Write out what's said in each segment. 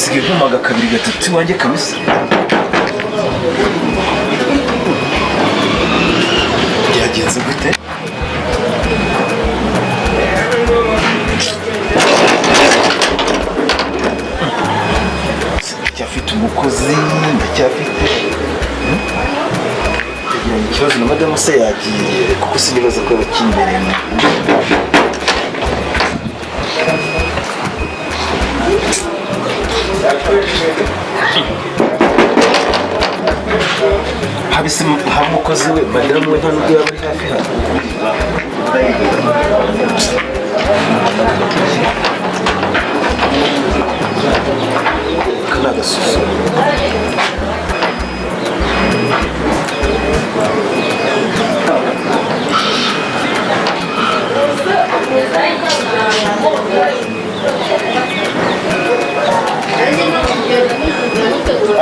usigaye nkomaga kabiri gatatu wanjye kabisa. Byagenze gute? Ndacyafite umukozi, ndacyafite ikibazo na madamu se yagiye kuko sinibaza ko bakimbereye. Habise hamukozi we madamu we nta nubwo yaba ari hafi hano. Kana gasusu.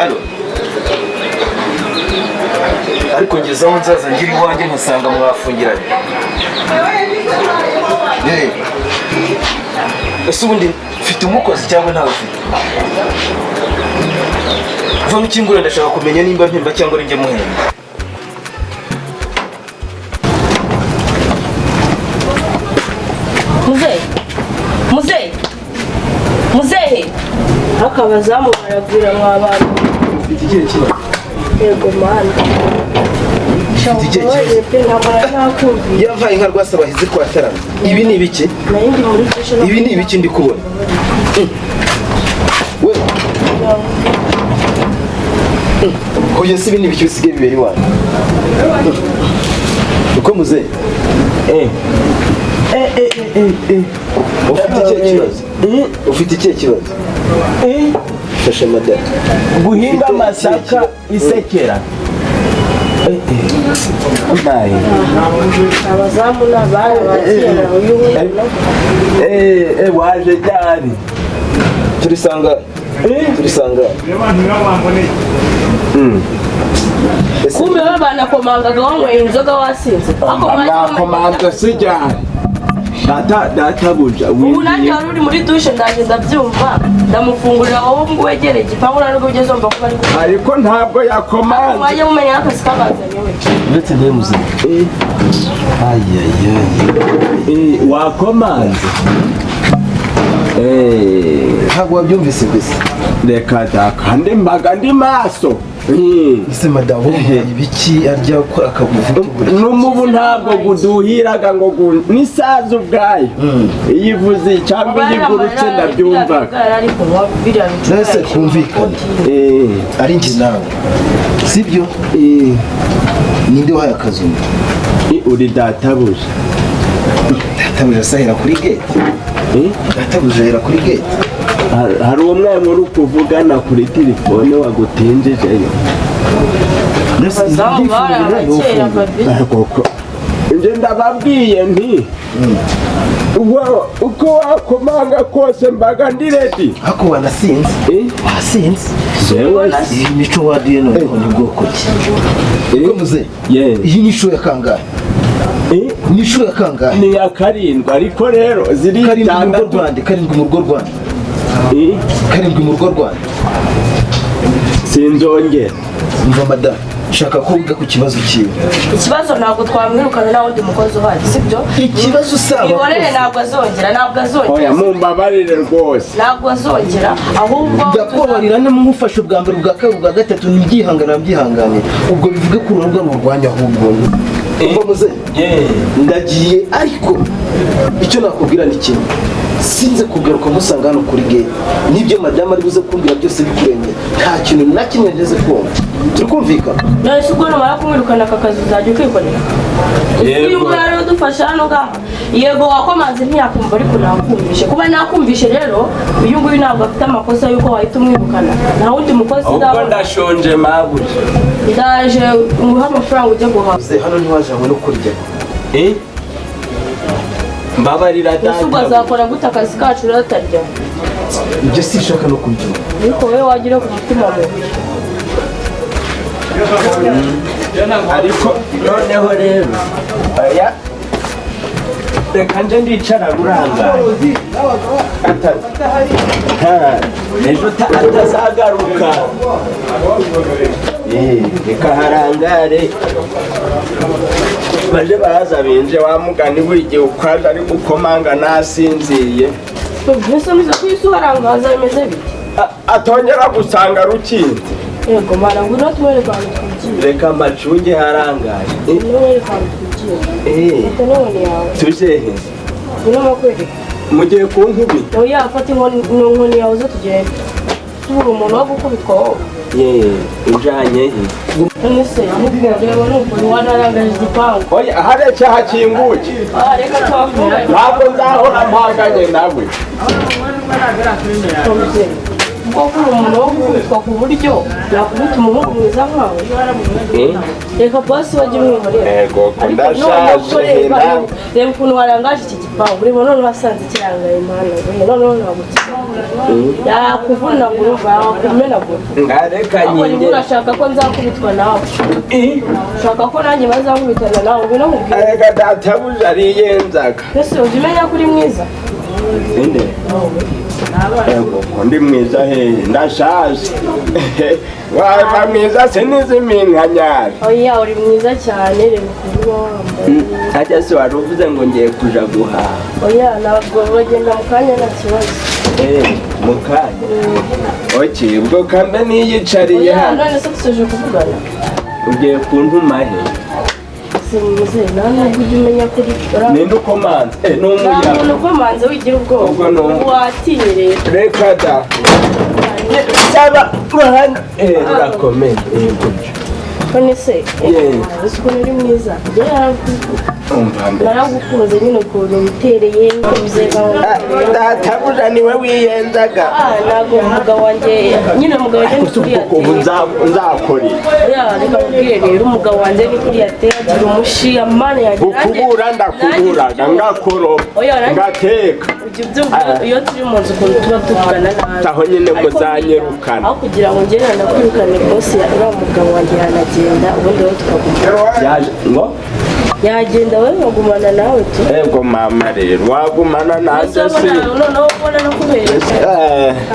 Alo. Ariko ngezaho nzaza ngira iwanjye nkasanga mwafungiranye. Ese ubundi mfite umukozi cyangwa ntawe ufite? Vuba ukingura ndashaka kumenya nimba mpemba cyangwa ari njye muhemba. Muzehe akabazamu barabwira mw'abantu. Ufite ikihe kibazo? Yego mwana. Ufite ikihe kibazo? Yavaye inka rwasa bahize kwa tarama. Ibi ni ibiki? Ibi ni ibiki ndi kubona? We. Hoye si ibindi biki bisigaye bibera iwanyu. Uko muzehe? Ufite ikihe kibazo? Fasha madame. Guhinga amasaka isekera. Nayi. Abazamu n'abana bakira uyu waje cyane. Turisanga. Kumbe babana komangaga wanyweye inzoga wasinze. Komanga sijyane. Databuja. Ubu nanjye wari uri muri dushe ndaje ndabyumva. Ndamufungurira wowe ngo wegere igipangu nubwo ugeze umva ko bari. Ariko ntabwo yakomanga. Waje mumenya akasi kabazanye we. Ndetse nawe muze. Wakomanze. Ntabwo wabyumvise gusa. Reka kandi mbaga ndi maso. Ese madamu ibiki arya ko akavuga n'umubu ntabwo guduhiraga ngo nisaza ubwayo yivuze cyangwa yigurutse ndabyumva nese kumvikana ari njye nawe sibyo ninde wahaye akazungu uri databuja sahera kuri gate databuja hera kuri gate hari umwe muri kuvugana kuri telefone wagutinjejeyo nje ndababwiye nti uko wakomanga kose mbaga ndi ready ako wanasinze wasinze imico wadiye none ni bwoko ki muze iyi ni show ya kangahe ni show ya kangahe ni ya karindwi ariko rero ziri karindwi mu rugo Rwanda karindwi mu rugo Rwanda sinzongera mva madame shaka ko wiga ku kibazo kiwe ikibazo ntabwo twamwirukana nawe ndi mukozi uhari sibyo ikibazo usaba ibonere ntabwo azongera oya mumbabarire rwose ntabwo azongera ahubwo ndakubabarira namufashe ubwa mbere ubwa kabiri ubwa gatatu n'ibyihangane ubwo bivuge ko urugo rurwanya ahubwo muze ndagiye ariko icyo nakubwira ni kimwe sinze kugaruka musanga hano kuri gate nibyo madame ari buze kumbwira byose bikurenge nta kintu na kimwe ngeze kumva turi kumvikana nese ubwo numara kumwirukana aka kazi uzajya ukikorera uyu mwana udufasha hano ngaha yego wakomanze ntiyakumva ariko nakumvishe kuba nakumvishe rero uyu nguyu ntabwo afite amakosa yuko wahita umwirukana nta wundi mukozi ubwo ndashonje mabuja ndaje umuha amafaranga ujye guhaha hano ntiwajanywe no kurya mbabarira data ubwo azakora gute akazi kacu ratarya ibyo sishaka no kurya ariko wowe wagira ku mutima mubi ariko noneho rero reka nje ndicara burangaye ejo atazagaruka reka harangare baje baraza binje wa mugani buri gihe ukwaje ari gukomanga nasinziye mbese muze kwisi harangaza bimeze bite atongera gusanga rukinze yego mara ngwino tuwereka ahantu twigiye reka mbacunge harangaye tuwereka ahantu twigiye telefone yawe tuje he ngwino makwereka mugiye kunkubi oya afata inkoni yawe zo tugenda tubura umuntu wo gukubitwa wowe ujanye he none se reba nuko wanarangaje igipangu oya hareke hakinguke reka twafunga ntabwo nzahora mpanganye nawe ubwo kuri umuntu wo gukubitwa ku buryo yakubita umuhungu mwiza nkawe reka basi wajya umwihorera ndashaje reba ukuntu warangaje iki gipangu urimo none wasanze kirangaye impano noneho ntabwo yakuvunagura umva yakumenagura ngareka nyinge urashaka ko nzakubitwa nawe ushaka ko nanjye bazakubitana nawe ngwino nkubwire reka databuja ariyenzaga mbese ujya umenya ko uri mwiza inde ndi mwiza he ndashaje waba mwiza se n'iziminkanyari oya uri mwiza cyane reba ukuntu uba wambaye hajya se wari uvuze ngo ngiye kuja guhaha oya ntabwo bagenda mu kanya nta kibazo mu kanya oke ubwo kambe niyicariye hano none se dusoje kuvugana ugiye kuntuma he simuze ntabwo ujya umenya kuri ninde ukomanze n'umuyaga nta muntu ukomanze wigira ubwoba watinye rero reka da saba urahana urakomeye none se uzi ukuntu uri mwiza naragukunze nyine ukuntu witereye nkuze databuja niwe wiyenzaga ntabwo umugabo wanjye nyine umugabo wanjye ni kuri ubu nzakora reka mubwire rero umugabo wanjye ni kuri agira umushi amane yanjye ukubura ndakuburaga ngakoropa ngateka iyo turi mu nzu ukuntu tuba tuvugana nabi aho nyine muzanyirukana aho kugira ngo ngere nakwirukane bose uriya mugabo wanjye yanagenda ubundi rero tukaguma yagenda wowe wagumana nawe tu ego mama rero wagumana nanjye si noneho ubona no kubereka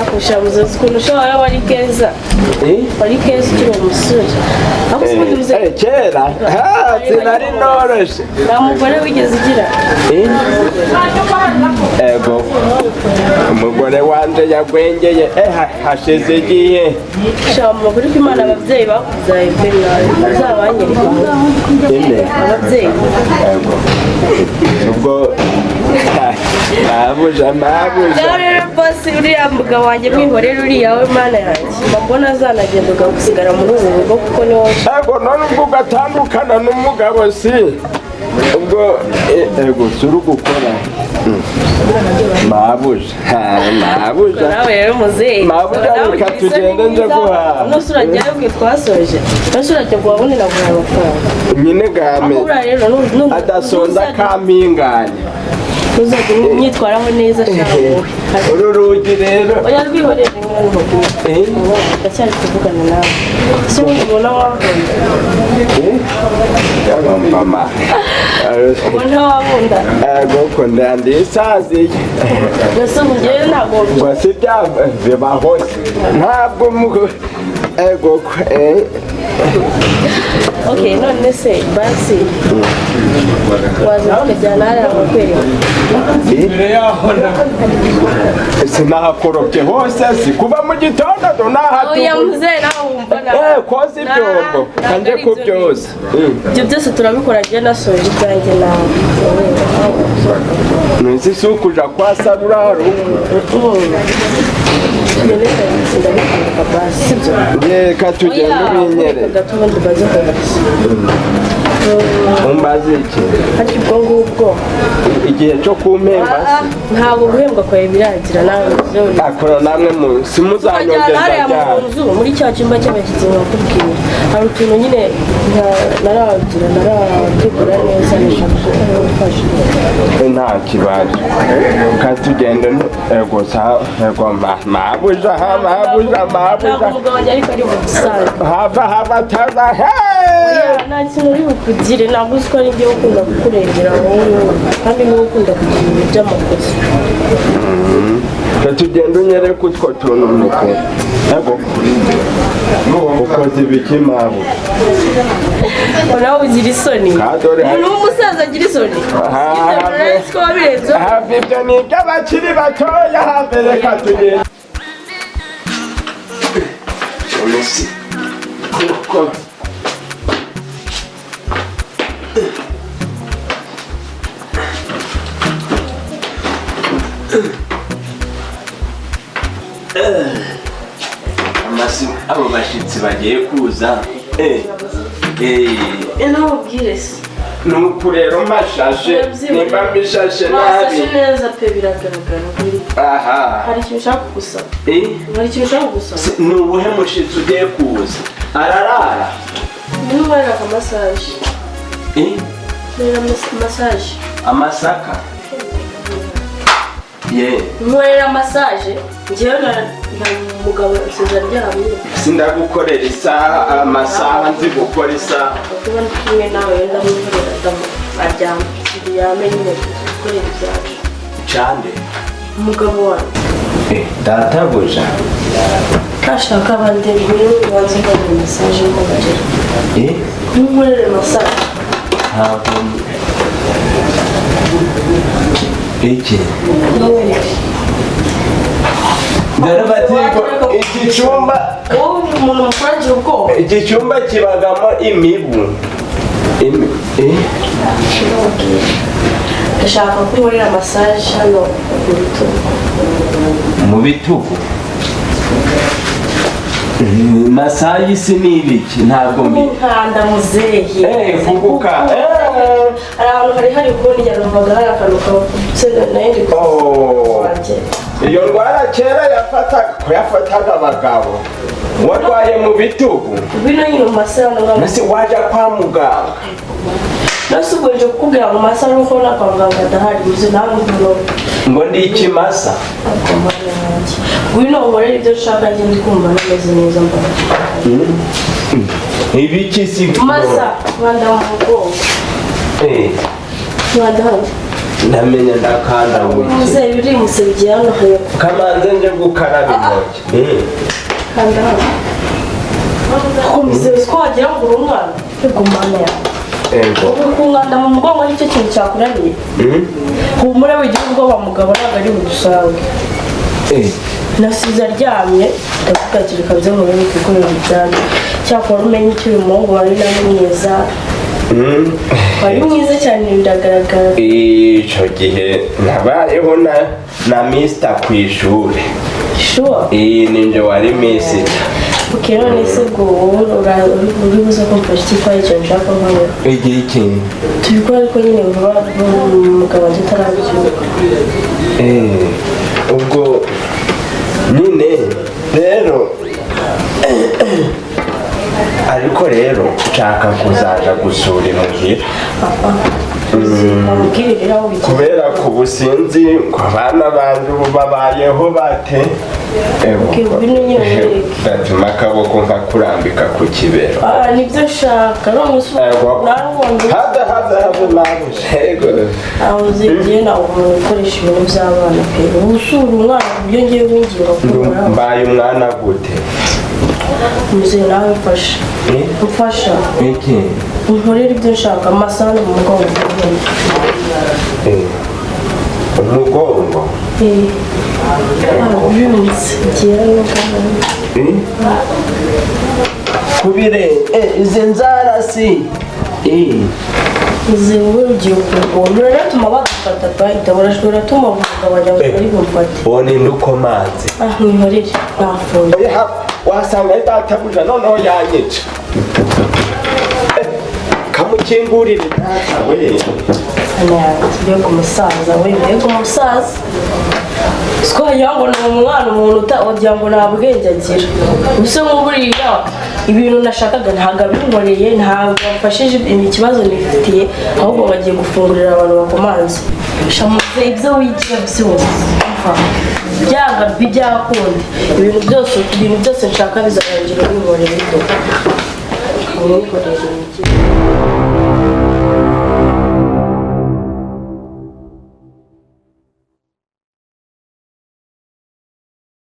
akusha muzozi ukuntu ushobora wari keza wari keza ukiri umusore kera sinari noroshe nta mugore wigeze ugira ego umugore wanje yagwengeye hashize igihe shama kuri ko imana ababyeyi bakubyaye pe nawe uzabanyereka ababyeyi ubwo nabuja rero bose uriya mugabo wanjye mwihorera uriya we mana yanjye mbona azanagenda ugasigara muri ubu rugo kuko ni wowe ego none ubwo ugatandukana n'umugabo si ubwo ego turi gukora mabuja nawe rero muzeyi mabuja reka tugende nje guhaha nose urajyayo bwe twasoje nose urajya guhaha ubundi naguhaye amafaranga nyine game adasonza kampinganya ntuzajya umwitwaraho neza cyangwa uru rugi rero oya rwihorere rimwe n'umugabo ndacyari kuvugana nawe ese ubundi ubona wabunda mama ubona wabunda goko ndandisaziye mbese ubugeyo ntabwo ngo si bibaho ntabwo goko ok none se basi waza tukajyana hariya bakwereka sinahakorobye hose si kuva mu gitondo oya muzeyi nawe wumva nawe koza ibyombo kanje ku byose ibyo byose turabikora njye nasoje ibyanjye nawe nzi si ukuja kwa saruraro ndabikwereka basi sibyo reka tugende ubinyere gatubundi baze kubaza umbaze iki ariko ubwo ngubwo igihe cyo kumpemba ntabwo guhembwa kwawe biragira nawe akora namwe simuzanyongeza mu nzu muri cya cyumba cy'abashyitsi bakubwira hari utuntu nyine narategura neza nishaka gufasha. Nta kibazo katugende gusa mabuja umugabo wanjye ariko ari bugusaza hava taza nta kintu uri bukugire ntabwo uzi ko ari njyewe ukunda kukurengera wowe kandi niwe ukunda kugira ibintu by'amakosa. katugende unyereke utwo tuntu nuko ukoze ibiki mabu nawe ugira isoni umuntu w'umusaza agira isoni hafi ibyo ni iby'abakiri batoya hambere katugende abo bashitsi bagiye kuza ntubwire se nuko rero mashashe nimba mbishashe nabi neza pe biragaragara. Hari ikintu ushaka kugusaba? Hari ikintu ushaka kugusaba? ni ubuhe mushitsi ugiye kuza ararara ntumarira amasaje masaje amasaka nkorera masaje njyewe na mugabo aryamye sindagukorera isaha amasaha nzi gukora isaha kuba ndi kumwe nawe ndamukorera aryamye yamenye gukorera ibyacu cande umugabo wanjye databuja ashaka abandi ngwino ubanze mbona masaje y'umugabo nkorera masaje ntabwo iki iki cyumba kibagamo imibu ndashaka ko nkorera masaje hano mu bitugu masaje isi ni ibiki ntabwo nkanda muzehe vuguka hari ahantu hari ubundi yarumvaga hari akantu kabutse nayo ndi wanjye iyo ndwara kera yafataga abagabo warwaye mu bitugu bino nyine mu masaha nasi wajya kwa muganga nasi ubwo nje kukubwira mu masaha nuko na kwa muganga adahari uzi nawe ngo ndi ikimasa ngwino nkorera ibyo ushaka njye ndi kumva nameze neza mbona ibiki si masa mwanda mu mugongo mwanda hano ndamenya ndakanda muzehe uri musebigiye hano hepfo kamanze nje gukaraba intoki kanda hano kuko muzehe ko wagira ngo uri umwana igumana yawe kumwanda mu mugongo nicyo kintu cyakunaniye humura wigira ubwoba mugabo ntabwo ari budusange nasize aryamye ndavuga ati reka nze murebe kwikorera ibyanjye cyakora umenye icyo uyu muhungu wari nawe mwiza wari mwiza cyane biragaragara. icyo gihe nabayeho na misita ku ishuri ninjye wari misita none se ubwo wowe uri buze kumfasha iki twari icyo nshaka nkora igihe ikintu tubikora ariko nyine vuba umugabo wanjye atarabyuka ubwo nyine rero ariko rero nshaka kuzaja gusura imuhira kubera ku businzi ngo abana banjye ubu babayeho bate gatuma akaboko nkakurambika ku kibero nibyo nshaka aho uzigiye nawe ukoresha ibintu by'abana pe ubu usura umwana ku buryo ngiye winginga kumura mbaye umwana gute muzehe nawe mfasha unkorera ibyo nshaka amasahani mu mugongo umugongo kubire izi nzara si izi wowe ugiye kurwanya uratuma badufata bahita uratuma bakagabanya bari bumfate uwo ni ndukomanzi mwihorere nafunze wasanga ari databuja noneho yanyica kamukingurire data we mbega umusaza we mbega umusaza siko wagira ngo ni umwana umuntu wagira ngo nta bwenge agira ubuse nk'uburiya ibintu nashakaga ntabwo abinkoreye, ntabwo bamfashije ikibazo nifitiye, ahubwo bagiye gufungurira abantu bakomanze. Shamuze ibyo wigira byose byanga bijyakundi, ibintu byose nshaka bizarangira binkoreye.